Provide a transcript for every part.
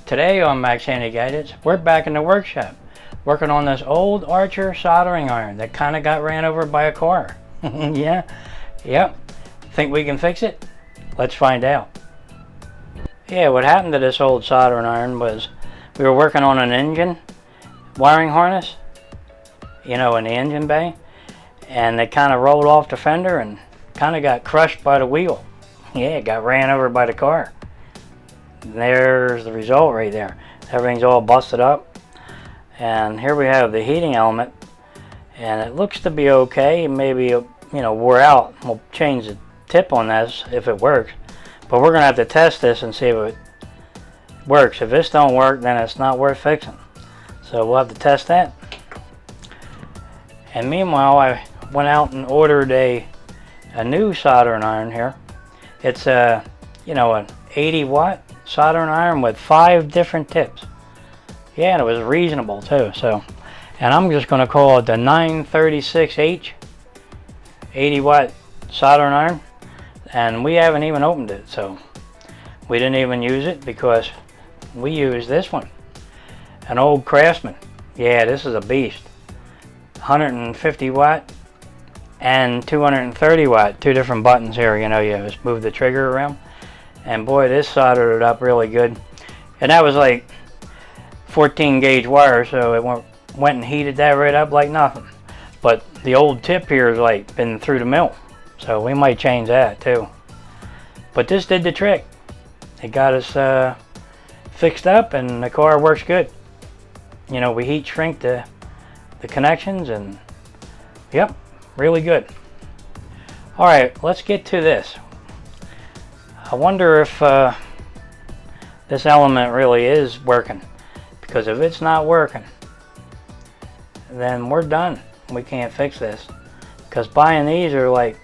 Today on Max Handy Gadgets, we're back in the workshop working on this old Archer soldering iron that kind of got ran over by a car. Yeah, yep. Think we can fix it? Let's find out. Yeah, what happened to this old soldering iron was we were working on an engine wiring harness, you know, in the engine bay, and it kind of rolled off the fender and kind of got crushed by the wheel. Yeah, it got ran over by the car. There's the result right there. Everything's all busted up, and here we have the heating element, and it looks to be okay. Maybe, you know, wore out. We'll change the tip on this if it works, but we're gonna have to test this and see if it works. If this don't work, then it's not worth fixing, so we'll have to test that. And meanwhile, I went out and ordered a new soldering iron here. It's a, you know, an 80-watt soldering iron with 5 different tips. Yeah, and it was reasonable too. So, and I'm just going to call it the 936H 80-watt soldering iron. And we haven't even opened it, so we didn't even use it because we used this one, an old Craftsman. Yeah, this is a beast. 150 watt and 230 watt. 2 different buttons here. You know, you just move the trigger around. And boy, this soldered it up really good. And that was like 14 gauge wire, so it went and heated that right up like nothing. But the old tip here is like been through the mill, so we might change that too. But this did the trick. It got us fixed up, and the car works good. You know, we heat shrink the connections, and yep, really good. All right, let's get to this. I wonder if this element really is working, because if it's not working, then we're done. We can't fix this, because buying these are like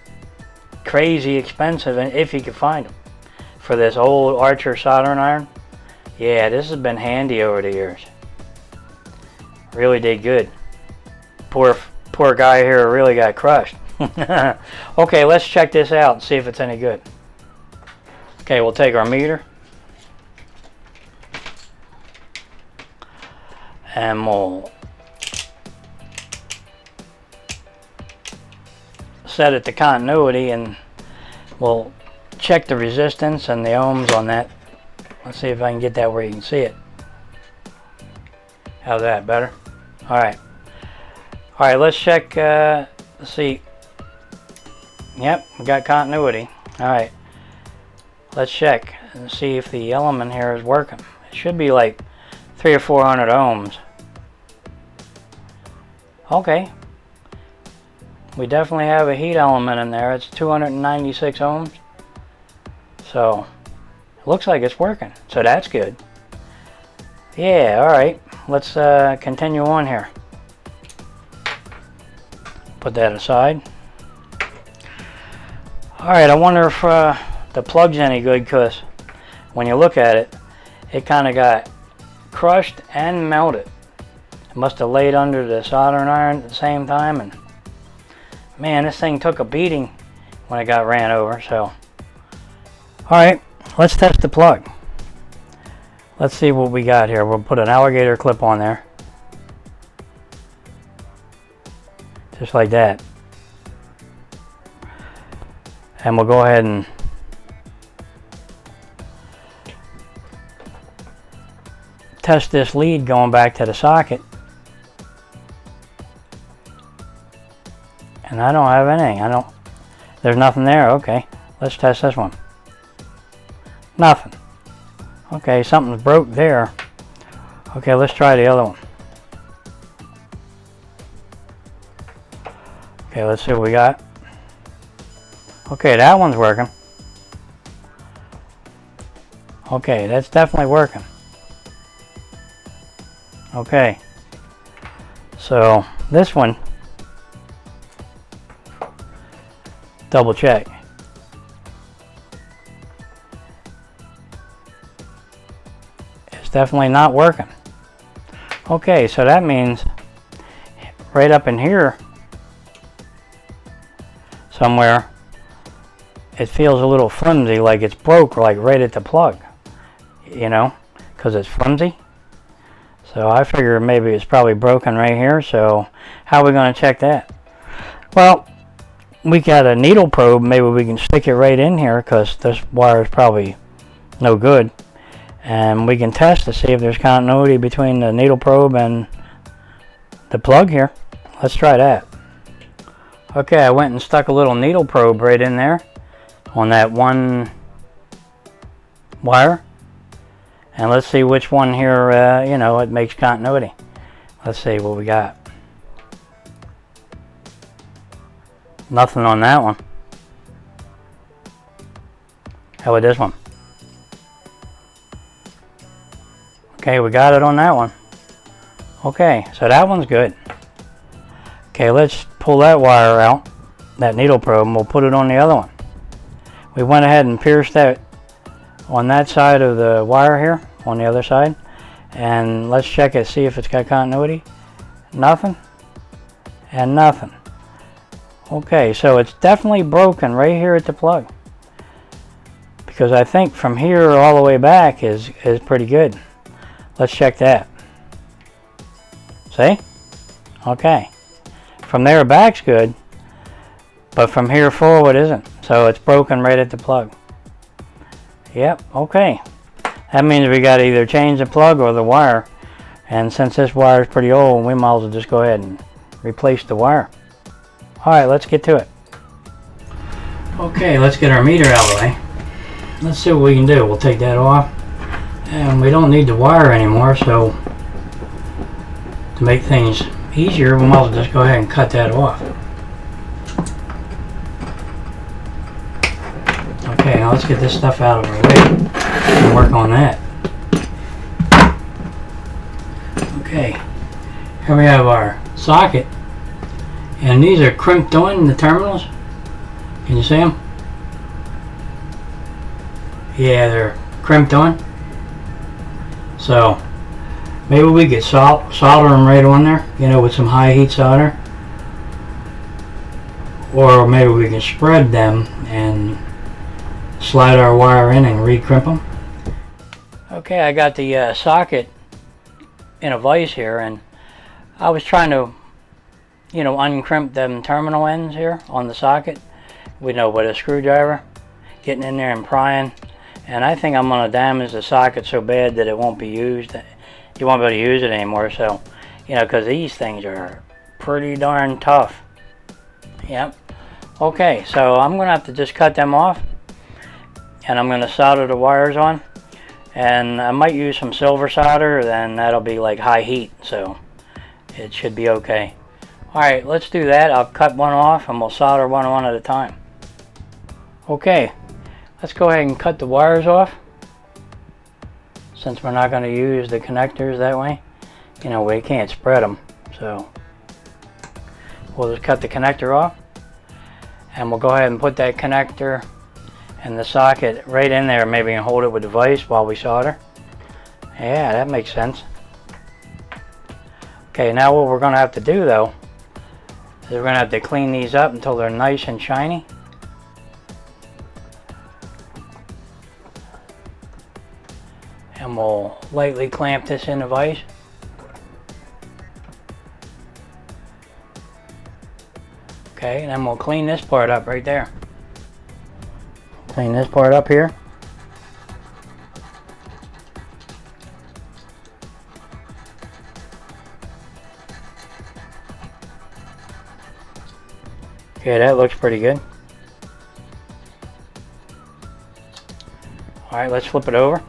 crazy expensive, and if you can find them for this old Archer soldering iron. Yeah, this has been handy over the years. Really did good. Poor guy here really got crushed. Okay, let's check this out and see if it's any good. Okay, we'll take our meter and we'll set it to continuity, and we'll check the resistance and the ohms on that. Let's see if I can get that where you can see it. How's that? Better? Alright. Alright, let's check, let's see. Yep, we got continuity. Alright. Let's check and see if the element here is working. It should be like 300 or 400 ohms. Okay. We definitely have a heat element in there. It's 296 ohms. So, it looks like it's working. So that's good. Yeah, alright. Let's continue on here. Put that aside. Alright, I wonder if the plug's any good, because when you look at it, it kind of got crushed and melted. It must have laid under the soldering iron at the same time, and man, this thing took a beating when it got ran over. So alright, let's test the plug. Let's see what we got here. We'll put an alligator clip on there, just like that, and we'll go ahead and test this lead going back to the socket. And I don't have anything. There's nothing there. Okay, let's test this one. Nothing. Okay, something's broke there. Okay, let's try the other one. Okay, let's see what we got. Okay, that one's working. Okay, that's definitely working. Okay, so this one, double check. It's definitely not working. Okay, so that means right up in here somewhere, it feels a little flimsy, like it's broke, like right at the plug, you know, because it's flimsy. So I figure maybe it's probably broken right here. So how are we going to check that? Well, we got a needle probe. Maybe we can stick it right in here because this wire is probably no good. And we can test to see if there's continuity between the needle probe and the plug here. Let's try that. Okay, I went and stuck a little needle probe right in there on that one wire. And let's see which one here, you know, it makes continuity. Let's see what we got. Nothing on that one. How about this one? Okay, we got it on that one. Okay, so that one's good. Okay, let's pull that wire out, that needle probe, and we'll put it on the other one. We went ahead and pierced that on that side of the wire here, on the other side. And let's check it, see if it's got continuity. Nothing. And nothing. Okay, so it's definitely broken right here at the plug. Because I think from here all the way back is pretty good. Let's check that. See? Okay. From there back's good, but from here forward isn't. So it's broken right at the plug. Yep, okay. That means we got to either change the plug or the wire. And since this wire is pretty old, we might as well just go ahead and replace the wire. Alright, let's get to it. Okay, let's get our meter out of the way. Let's see what we can do. We'll take that off. And we don't need the wire anymore, so to make things easier, we might as well just go ahead and cut that off. Okay, now let's get this stuff out of our way and work on that. Okay, here we have our socket, and these are crimped on the terminals. Can you see them? Yeah, they're crimped on. So maybe we could solder them right on there, you know, with some high heat solder. Or maybe we can spread them and slide our wire in and re-crimp them. Okay, I got the socket in a vise here, and I was trying to, you know, uncrimp them terminal ends here on the socket. We know with a screwdriver, getting in there and prying. And I think I'm going to damage the socket so bad that it won't be used. You won't be able to use it anymore. So, you know, because these things are pretty darn tough. Yep. Okay, so I'm going to have to just cut them off. And I'm going to solder the wires on. And I might use some silver solder, then that'll be like high heat. So it should be okay. Alright, let's do that. I'll cut one off and we'll solder one at a time. Okay. Let's go ahead and cut the wires off, since we're not going to use the connectors that way. You know, we can't spread them, so we'll just cut the connector off, and we'll go ahead and put that connector and the socket right in there, maybe, and hold it with the vise while we solder. Yeah, that makes sense. Okay, now what we're going to have to do, though, is we're going to have to clean these up until they're nice and shiny. And we'll lightly clamp this in the vise. Okay, and then we'll clean this part up right there. Clean this part up here. Okay, that looks pretty good. Alright, let's flip it over.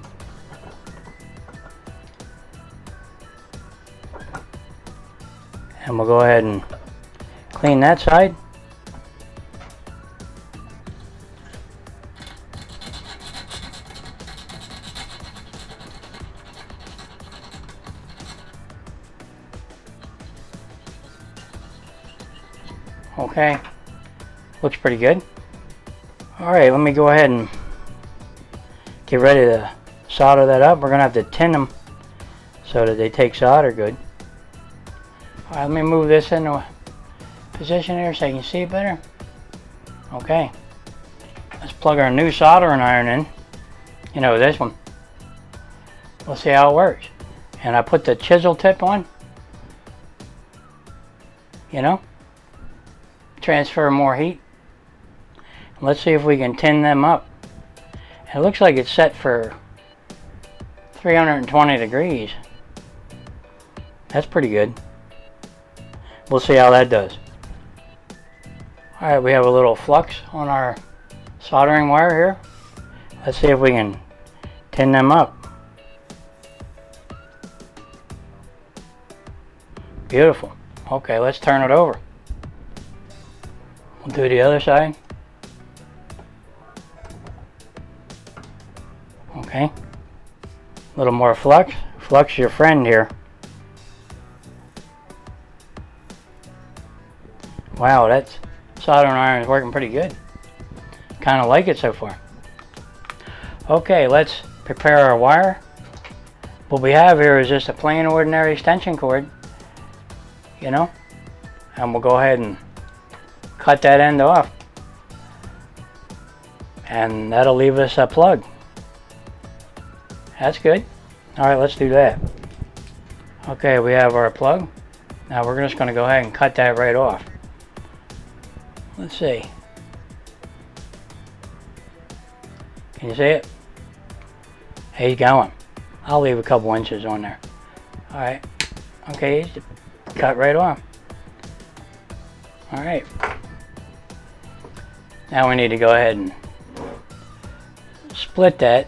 And we'll go ahead and clean that side. Okay, looks pretty good. Alright, let me go ahead and get ready to solder that up. We're going to have to tin them so that they take solder good. Alright, let me move this into a position here so you can see it better. Okay, let's plug our new soldering iron in. You know, this one. We'll see how it works. And I put the chisel tip on, you know, transfer more heat. Let's see if we can tin them up. It looks like it's set for 320 degrees. That's pretty good. We'll see how that does. Alright, we have a little flux on our soldering wire here. Let's see if we can tin them up. Beautiful. Okay, let's turn it over. We'll do the other side. Okay. A little more flux. Flux your friend here. Wow, that soldering iron is working pretty good. Kind of like it so far. Okay, let's prepare our wire. What we have here is just a plain ordinary extension cord, you know, and we'll go ahead and cut that end off, and that'll leave us a plug. That's good. Alright, let's do that. Okay, we have our plug. Now we're just going to go ahead and cut that right off. Let's see. Can you see it? He's going. I'll leave a couple inches on there. Alright. Okay, he's cut right off. Alright. Now we need to go ahead and split that.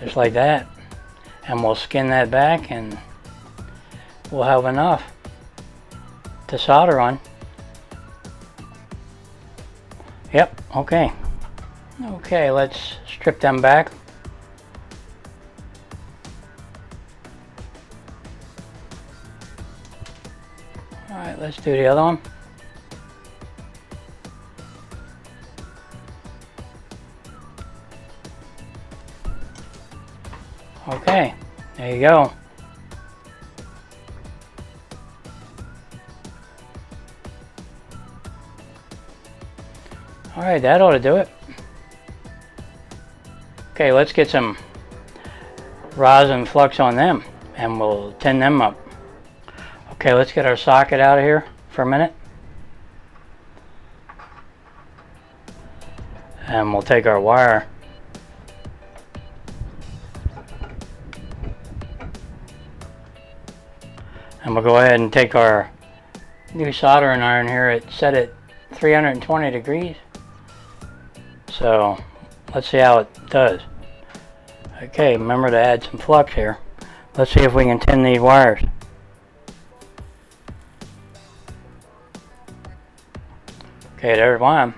Just like that. And we'll skin that back and we'll have enough to solder on. Yep, okay. Okay, let's strip them back. Alright, let's do the other one. Okay, there you go. Alright, that ought to do it. Okay, let's get some rosin flux on them and we'll tin them up. Okay, let's get our socket out of here for a minute. And we'll take our wire. And we'll go ahead and take our new soldering iron here. It's set at 320 degrees. So let's see how it does. Okay, remember to add some flux here. Let's see if we can tin these wires. Okay, there's one.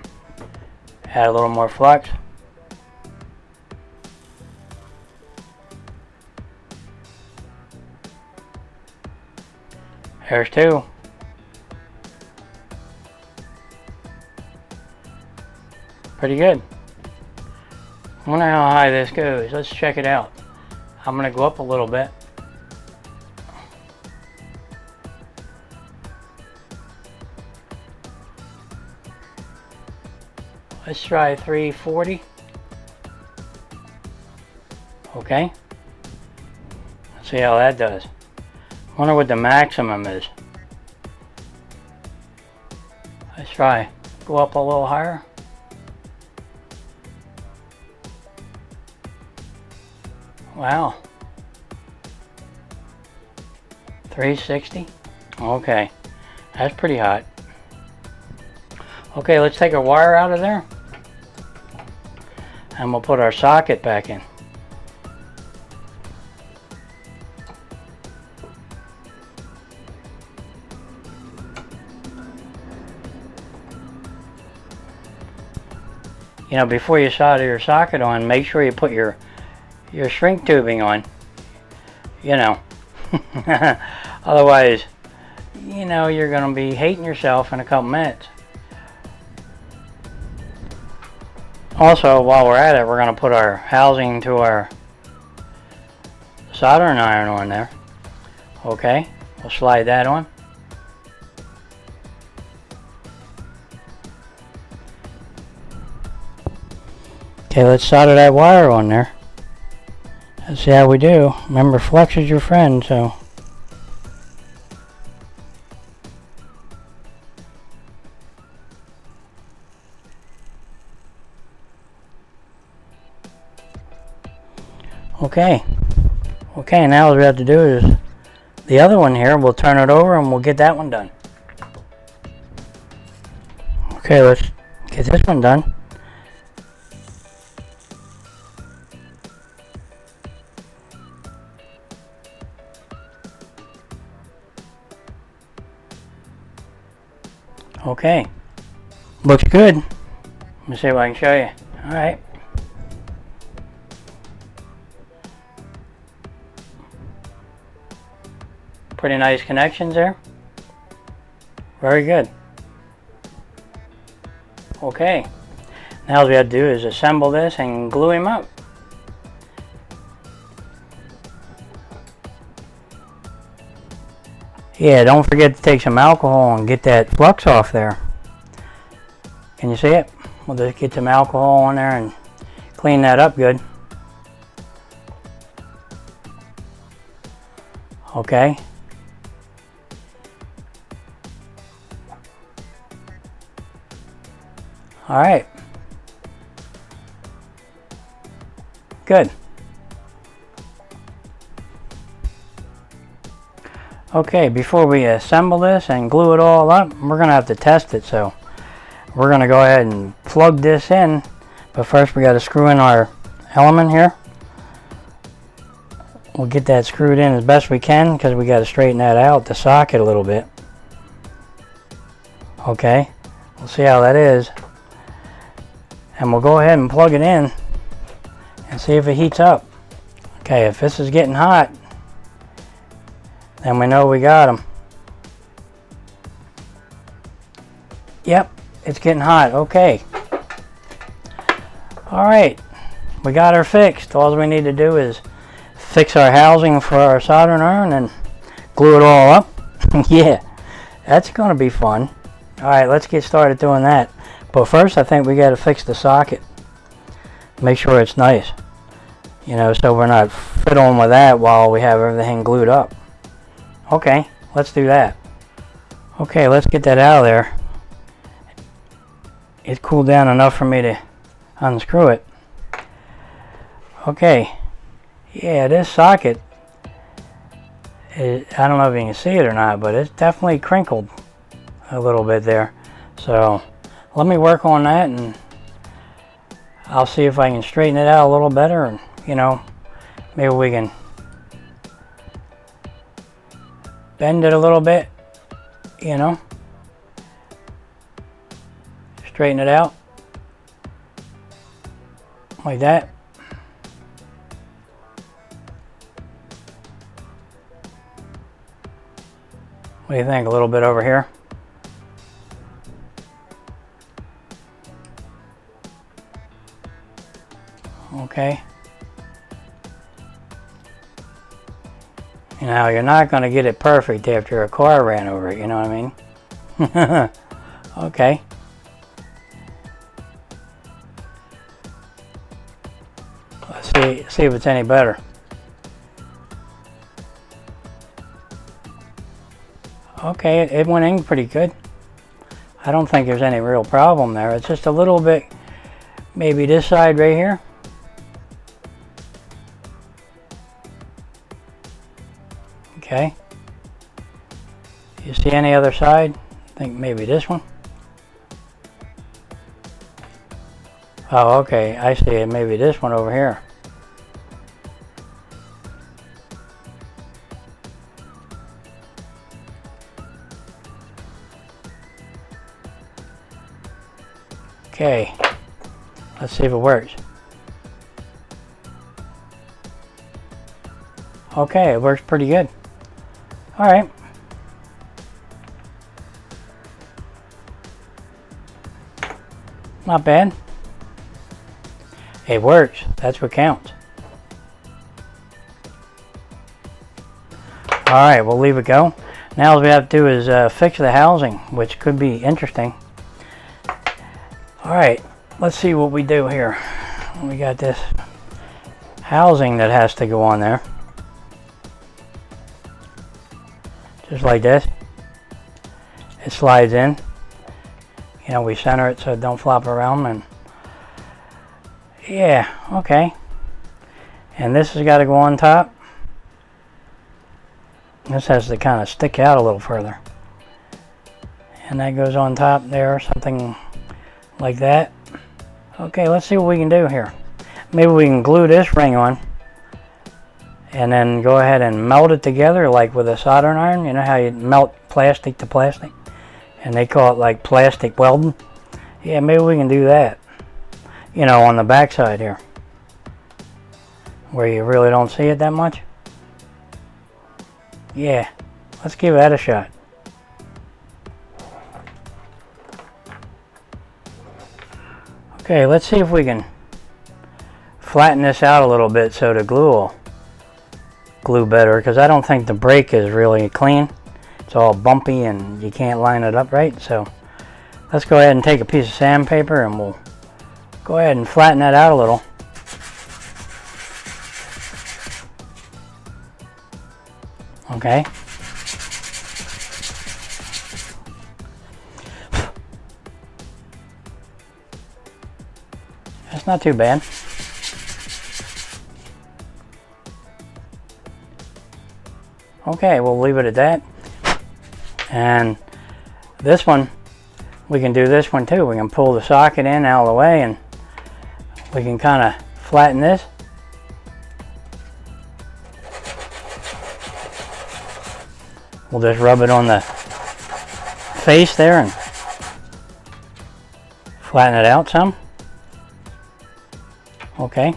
Add a little more flux. There's two. Pretty good. I wonder how high this goes. Let's check it out. I'm going to go up a little bit. Let's try 340. Okay. Let's see how that does. Wonder what the maximum is. Let's try. Go up a little higher. Wow. 360. Okay. That's pretty hot. Okay, let's take our wire out of there. And we'll put our socket back in. You know, before you solder your socket on, make sure you put your shrink tubing on. You know. Otherwise, you know, you're going to be hating yourself in a couple minutes. Also, while we're at it, we're going to put our housing to our soldering iron on there. Okay, we'll slide that on. Okay, let's solder that wire on there. Let's see how we do. Remember, flex is your friend, so. Okay. Okay, now what we have to do is the other one here, we'll turn it over and we'll get that one done. Okay, let's get this one done. Okay, looks good. Let me see if I can show you. All right. Pretty nice connections there. Very good. Okay, now all we have to do is assemble this and glue him up. Yeah, don't forget to take some alcohol and get that flux off there. Can you see it? We'll just get some alcohol on there and clean that up good. Okay. All right. Good. Okay, before we assemble this and glue it all up, we're going to have to test it. So we're going to go ahead and plug this in. But first we got to screw in our element here. We'll get that screwed in as best we can because we got to straighten that out, the socket a little bit. Okay, we'll see how that is. And we'll go ahead and plug it in and see if it heats up. Okay, if this is getting hot, then we know we got them. Yep, it's getting hot. Okay. Alright, we got her fixed. All we need to do is fix our housing for our soldering iron and glue it all up. Yeah, that's going to be fun. Alright, let's get started doing that. But first I think we got to fix the socket. Make sure it's nice. You know, so we're not fiddling with that while we have everything glued up. Okay, let's do that. Okay, let's get that out of there. It cooled down enough for me to unscrew it. Okay, yeah, this socket, I don't know if you can see it or not, but it's definitely crinkled a little bit there. So let me work on that and I'll see if I can straighten it out a little better, and you know, maybe we can bend it a little bit, you know, straighten it out like that. What do you think? A little bit over here? Okay. You know, you're not going to get it perfect after a car ran over it, you know what I mean? Okay. Let's see if it's any better. Okay, it went in pretty good. I don't think there's any real problem there. It's just a little bit, maybe this side right here. Okay. You see any other side? I think maybe this one. Oh, okay. I see it. Maybe this one over here. Okay. Let's see if it works. Okay, it works pretty good. All right. Not bad. It works. That's what counts. All right, we'll leave it go. Now all we have to do is fix the housing, which could be interesting. All right, let's see what we do here. we got this housing that has to go on there. Just like this. It slides in. You know, we center it so it don't flop around, and yeah, okay. And this has got to go on top. This has to kind of stick out a little further. And that goes on top there, something like that. Okay, let's see what we can do here. Maybe we can glue this ring on and then go ahead and melt it together like with a soldering iron. You know how you melt plastic to plastic? And they call it like plastic welding. Yeah, maybe we can do that. You know, on the back side here, where you really don't see it that much. Yeah, let's give that a shot. Okay, let's see if we can flatten this out a little bit so the glue will glue better, because I don't think the brake is really clean. It's all bumpy and you can't line it up right. So let's go ahead and take a piece of sandpaper and we'll go ahead and flatten that out a little. Okay. That's not too bad. Okay, we'll leave it at that. And this one, we can do this one too. We can pull the socket in out of the way and we can kind of flatten this. We'll just rub it on the face there and flatten it out some. Okay.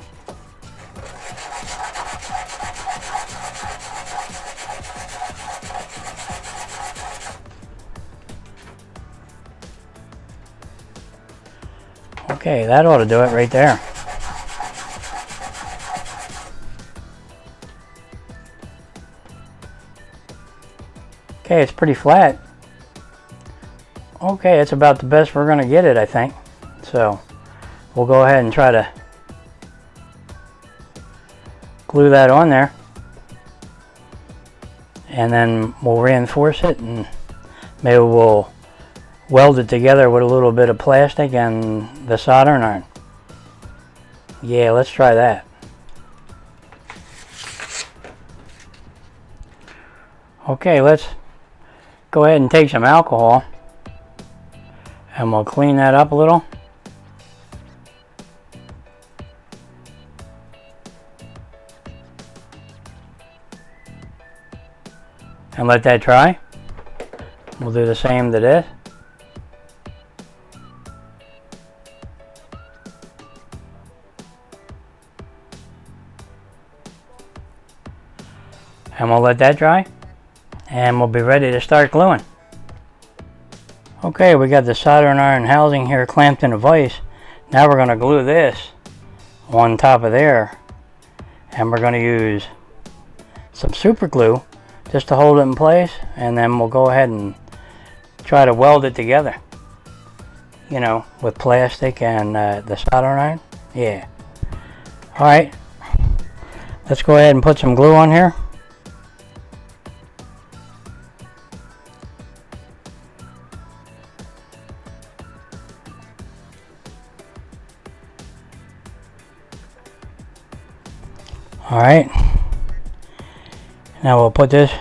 Okay, that ought to do it right there. Okay, it's pretty flat. Okay, it's about the best we're going to get it, I think. So, we'll go ahead and try to glue that on there. And then we'll reinforce it and maybe we'll weld it together with a little bit of plastic and the soldering iron. Yeah, let's try that. Okay, let's go ahead and take some alcohol and we'll clean that up a little. And let that dry. We'll do the same to this. And we'll let that dry. And we'll be ready to start gluing. Okay, we got the soldering iron housing here clamped in a vise. Now we're going to glue this on top of there. And we're going to use some super glue just to hold it in place, and then we'll go ahead and try to weld it together, you know, with plastic and the soldering iron. Yeah. Alright, let's go ahead and put some glue on here. Alright, now we'll put this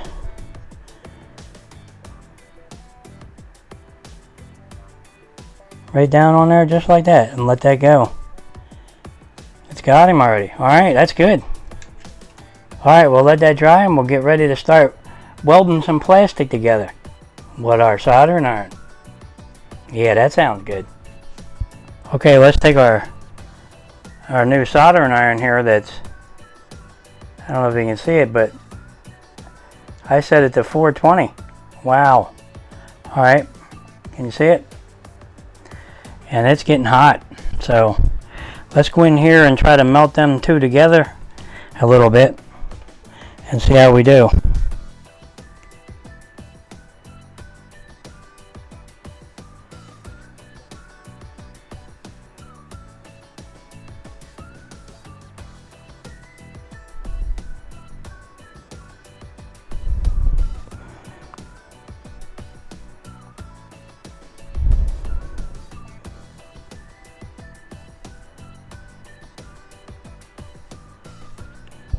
right down on there just like that and let that go. It's got him already. Alright, that's good. Alright, we'll let that dry and we'll get ready to start welding some plastic together with our soldering iron. Yeah, that sounds good. Okay, let's take our new soldering iron here that's, I don't know if you can see it, but I set it to 420. Wow. Alright, can you see it? And it's getting hot. So let's go in here and try to melt them two together a little bit and see how we do.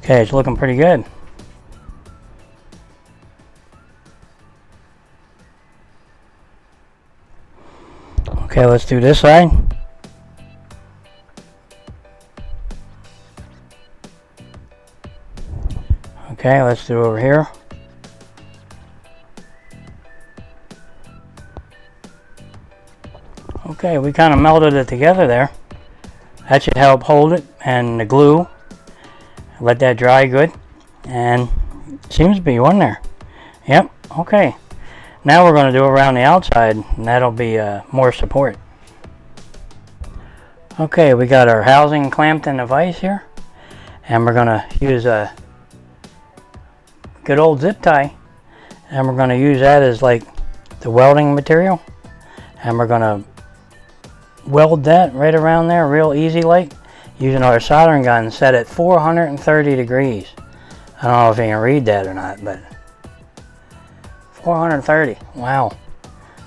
Okay, it's looking pretty good. Okay, let's do this side. Okay, let's do over here. Okay, we kind of melted it together there. That should help hold it, and the glue. Let that dry good, and seems to be on there. Yep, okay. Now we're going to do around the outside, and that'll be more support. Okay, we got our housing clamped in the vise here, and we're going to use a good old zip tie, and we're going to use that as like the welding material, and we're going to weld that right around there real easy like, using our soldering gun set at 430 degrees. I don't know if you can read that or not, but 430. Wow,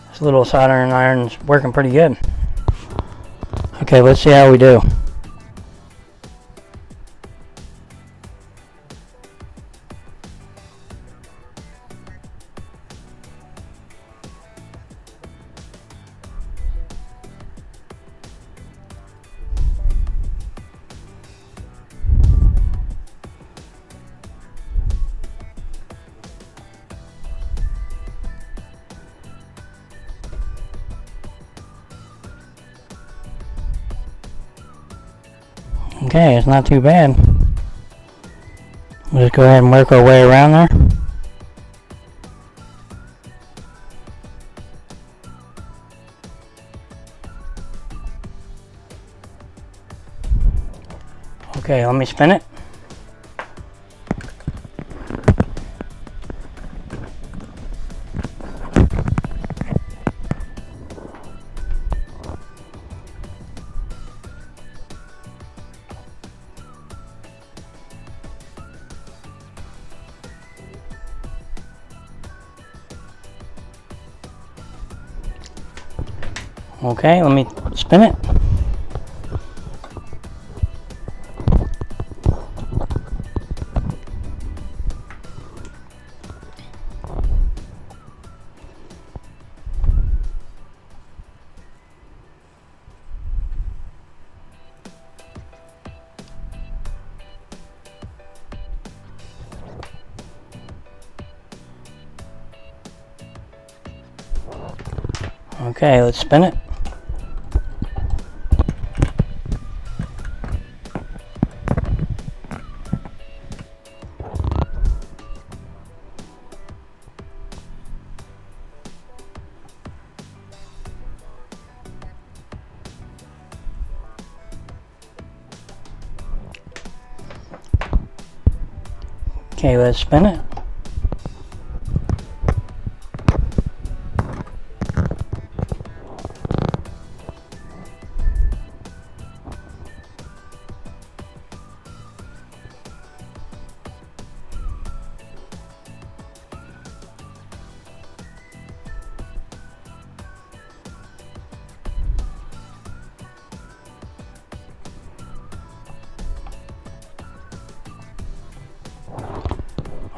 this little soldering iron's working pretty good. Okay, let's see how we do. Okay, it's not too bad. We'll just go ahead and work our way around there. Okay, let me spin it. Okay, let me spin it. Okay, let's spin it. Okay, let's spin it.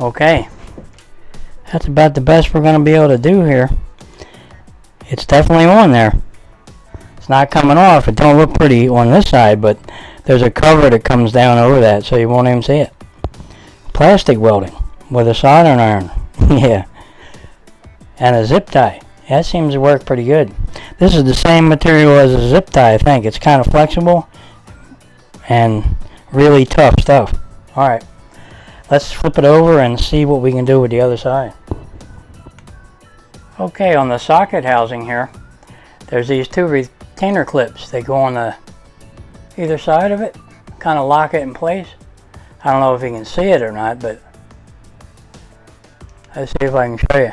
Okay, that's about the best we're going to be able to do here. It's definitely on there. It's not coming off. It don't look pretty on this side, but there's a cover that comes down over that, so you won't even see it. Plastic welding with a soldering iron. Yeah, and a zip tie. That seems to work pretty good. This is the same material as a zip tie, I think. It's kind of flexible and really tough stuff. All right. Let's flip it over and see what we can do with the other side. Okay, on the socket housing here, there's these two retainer clips. They go on the either side of it, kind of lock it in place. I don't know if you can see it or not, but let's see if I can show you.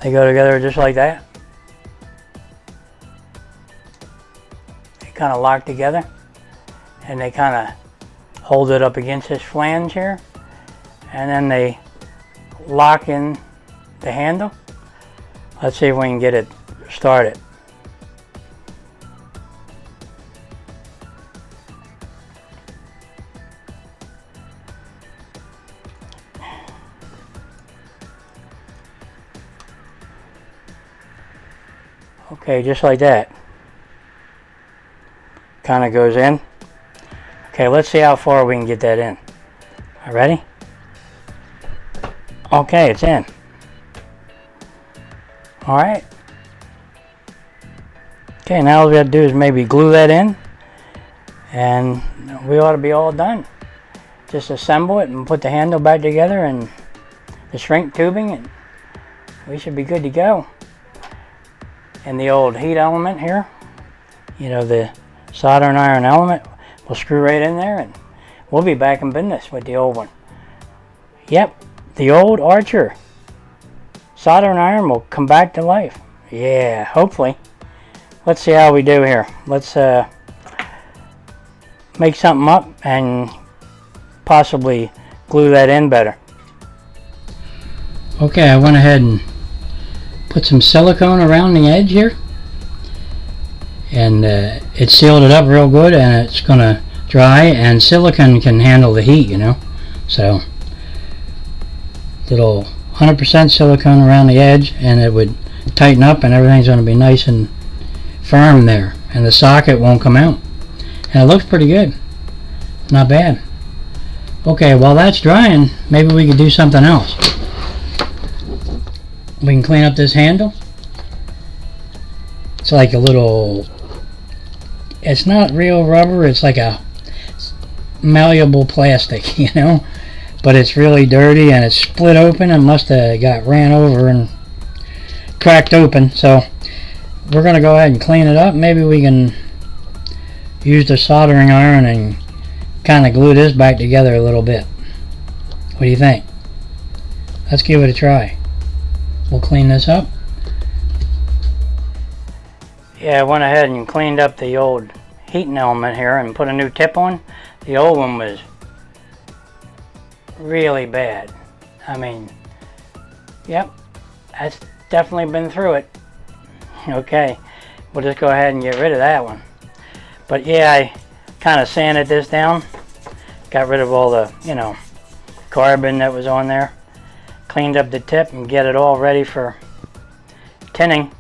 They go together just like that. They kind of lock together, and they kind of hold it up against this flange here, and then they lock in the handle. Let's see if we can get it started. Okay, just like that. Kind of goes in. Okay, let's see how far we can get that in. All right, ready? Okay, it's in. All right. Okay, now all we have to do is maybe glue that in, and we ought to be all done. Just assemble it and put the handle back together and the shrink tubing, and we should be good to go. And the old heat element here, you know, the soldering iron element, we'll screw right in there, and we'll be back in business with the old one. Yep, the old Archer soldering iron will come back to life. Yeah, hopefully. Let's see how we do here. Let's make something up and possibly glue that in better. Okay, I went ahead and put some silicone around the edge here, and it sealed it up real good, and it's gonna dry, and silicone can handle the heat, you know. So little 100% silicone around the edge, and it would tighten up, and everything's gonna be nice and firm there, and the socket won't come out, and it looks pretty good. Not bad. Okay, while that's drying, maybe we could do something else. We can clean up this handle. It's like a little, it's not real rubber, it's like a malleable plastic, you know, but it's really dirty, and it's split open and must have got ran over and cracked open. So we're going to go ahead and clean it up. Maybe we can use the soldering iron and kind of glue this back together a little bit. What do you think? Let's give it a try. We'll clean this up. Yeah, I went ahead and cleaned up the old heating element here and put a new tip on. The old one was really bad. I mean, yep, that's definitely been through it. Okay, we'll just go ahead and get rid of that one. But yeah, I kind of sanded this down, got rid of all the, you know, carbon that was on there, cleaned up the tip and get it all ready for tinning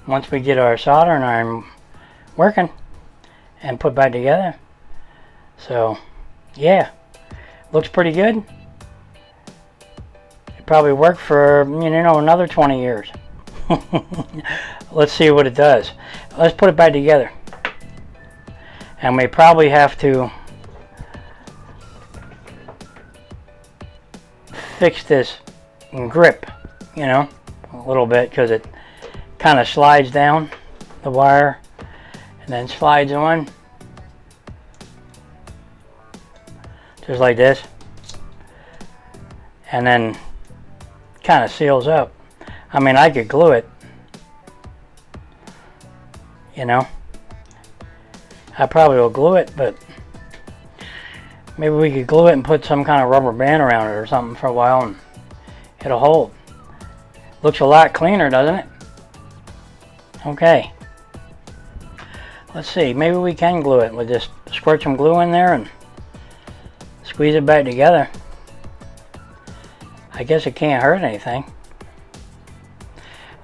once we get our soldering iron working and put back together. So yeah, looks pretty good. It probably worked for, you know, another 20 years. Let's see what it does. Let's put it back together, and we probably have to fix this grip, you know, a little bit, because it kind of slides down the wire and then slides on just like this, and then kind of seals up. I mean, I could glue it, you know, I probably will glue it, but maybe we could glue it and put some kind of rubber band around it or something for a while, and it'll hold. Looks a lot cleaner, doesn't it? Okay, let's see, maybe we can glue it. We'll just squirt some glue in there and squeeze it back together. I guess it can't hurt anything.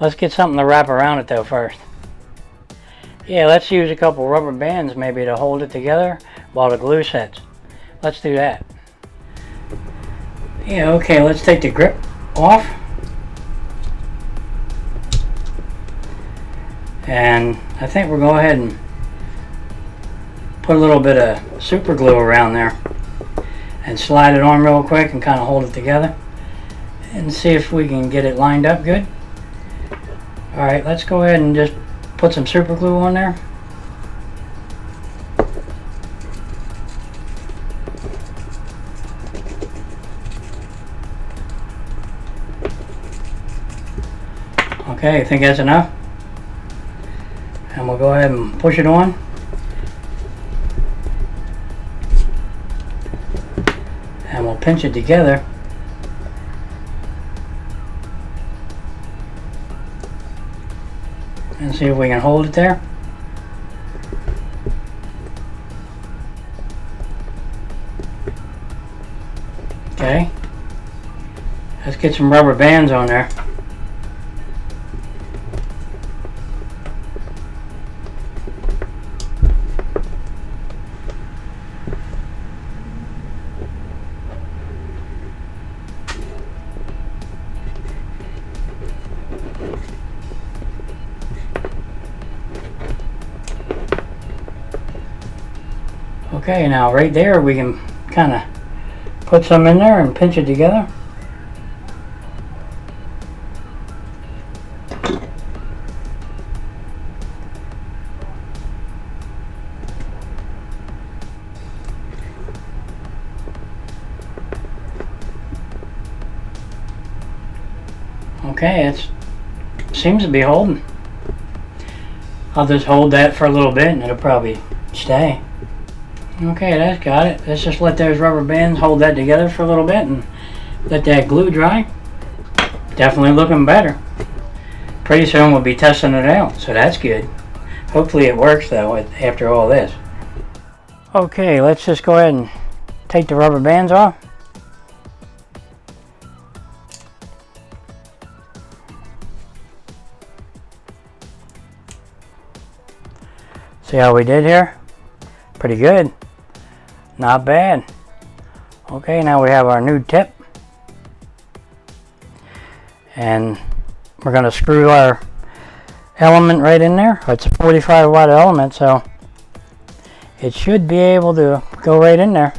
Let's get something to wrap around it though first. Yeah, let's use a couple rubber bands maybe to hold it together while the glue sets. Let's do that. Yeah, okay, let's take the grip off. And I think we'll go ahead and put a little bit of super glue around there and slide it on real quick and kind of hold it together and see if we can get it lined up good. Alright, let's go ahead and just put some super glue on there. Okay, I think that's enough. And we'll go ahead and push it on. And we'll pinch it together. And see if we can hold it there. Okay. Let's get some rubber bands on there. Okay, now right there we can kind of put some in there and pinch it together. Okay, it seems to be holding. I'll just hold that for a little bit and it'll probably stay. Okay, that's got it. Let's just let those rubber bands hold that together for a little bit and let that glue dry. Definitely looking better. Pretty soon we'll be testing it out, so that's good. Hopefully it works though after all this. Okay, let's just go ahead and take the rubber bands off. See how we did here? Pretty good. Not bad. Okay, now we have our new tip. And we're going to screw our element right in there. It's a 45 watt element, so it should be able to go right in there.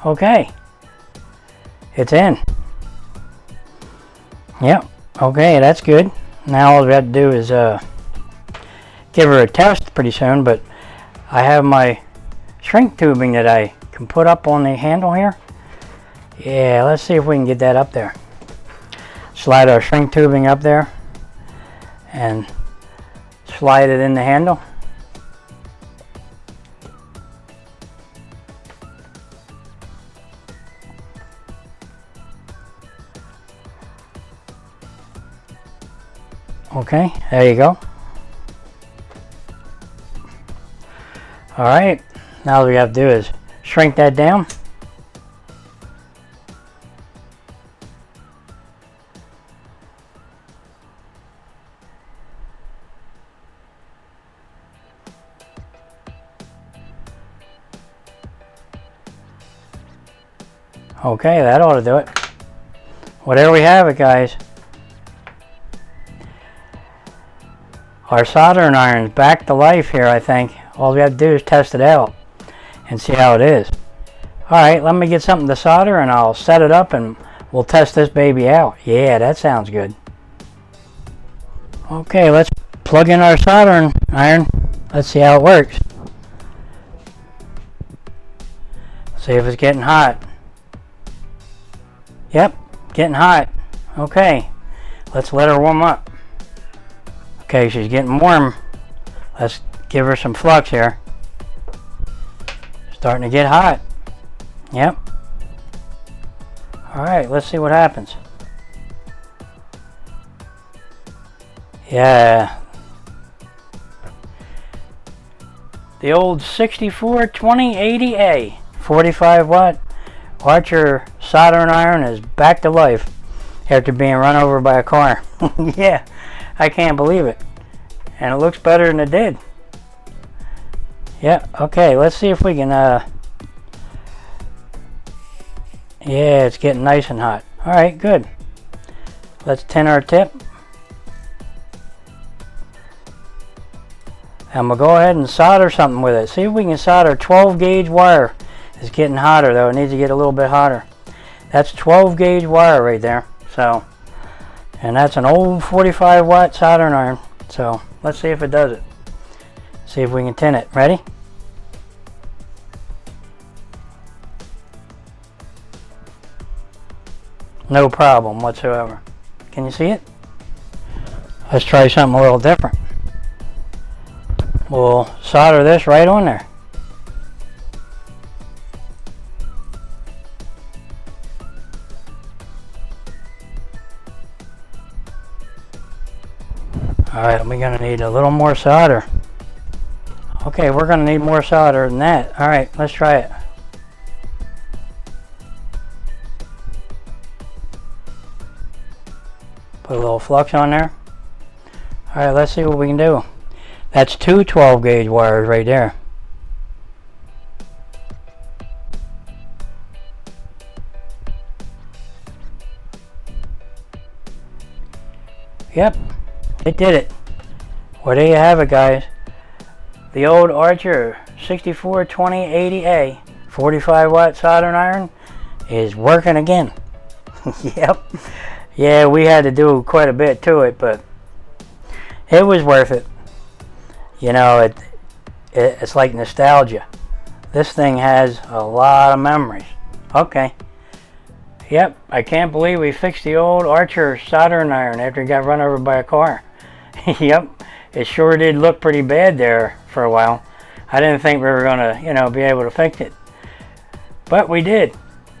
Okay, it's in. Yep, okay, that's good. Now all we have to do is give her a test pretty soon, but I have my shrink tubing that I can put up on the handle here. Yeah, let's see if we can get that up there. Slide our shrink tubing up there and slide it in the handle. Okay, there you go. Alright, now all we have to do is shrink that down. Okay, that ought to do it. Well, there we have it, guys. Our soldering iron's back to life here, I think. All we have to do is test it out and see how it is. Alright, let me get something to solder and I'll set it up and we'll test this baby out. Yeah, that sounds good. Okay, let's plug in our soldering iron. Let's see how it works. See if it's getting hot. Yep, getting hot. Okay, let's let her warm up. Okay, she's getting warm. Let's give her some flux here. Starting to get hot. Yep. Alright, let's see what happens. Yeah. The old 642080A 45 watt Archer soldering iron is back to life after being run over by a car. Yeah, I can't believe it. And it looks better than it did. Yeah, okay, let's see if we can, yeah, it's getting nice and hot. Alright, good. Let's tin our tip. And we'll go ahead and solder something with it. See if we can solder 12 gauge wire. It's getting hotter though, it needs to get a little bit hotter. That's 12 gauge wire right there. So, and that's an old 45 watt soldering iron. So, let's see if it does it. See if we can tin it. Ready? No problem whatsoever. Can you see it? Let's try something a little different. We'll solder this right on there. Alright, we're going to need a little more solder. Okay, we're going to need more solder than that. Alright, let's try it. Put a little flux on there. Alright, let's see what we can do. That's two 12 gauge wires right there. Yep, it did it. Well, there you have it, guys. The old Archer 642080A 45 watt soldering iron is working again. Yep. Yeah, we had to do quite a bit to it, but it was worth it. You know, it's like nostalgia. This thing has a lot of memories. Okay. Yep, I can't believe we fixed the old Archer soldering iron after it got run over by a car. Yep, it sure did look pretty bad there for a while. I didn't think we were gonna, you know, be able to fix it. But we did.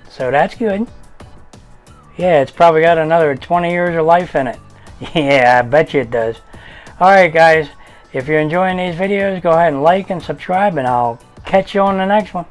So that's good. Yeah, it's probably got another 20 years of life in it. Yeah, I bet you it does. Alright guys, if you're enjoying these videos, go ahead and like and subscribe, and I'll catch you on the next one.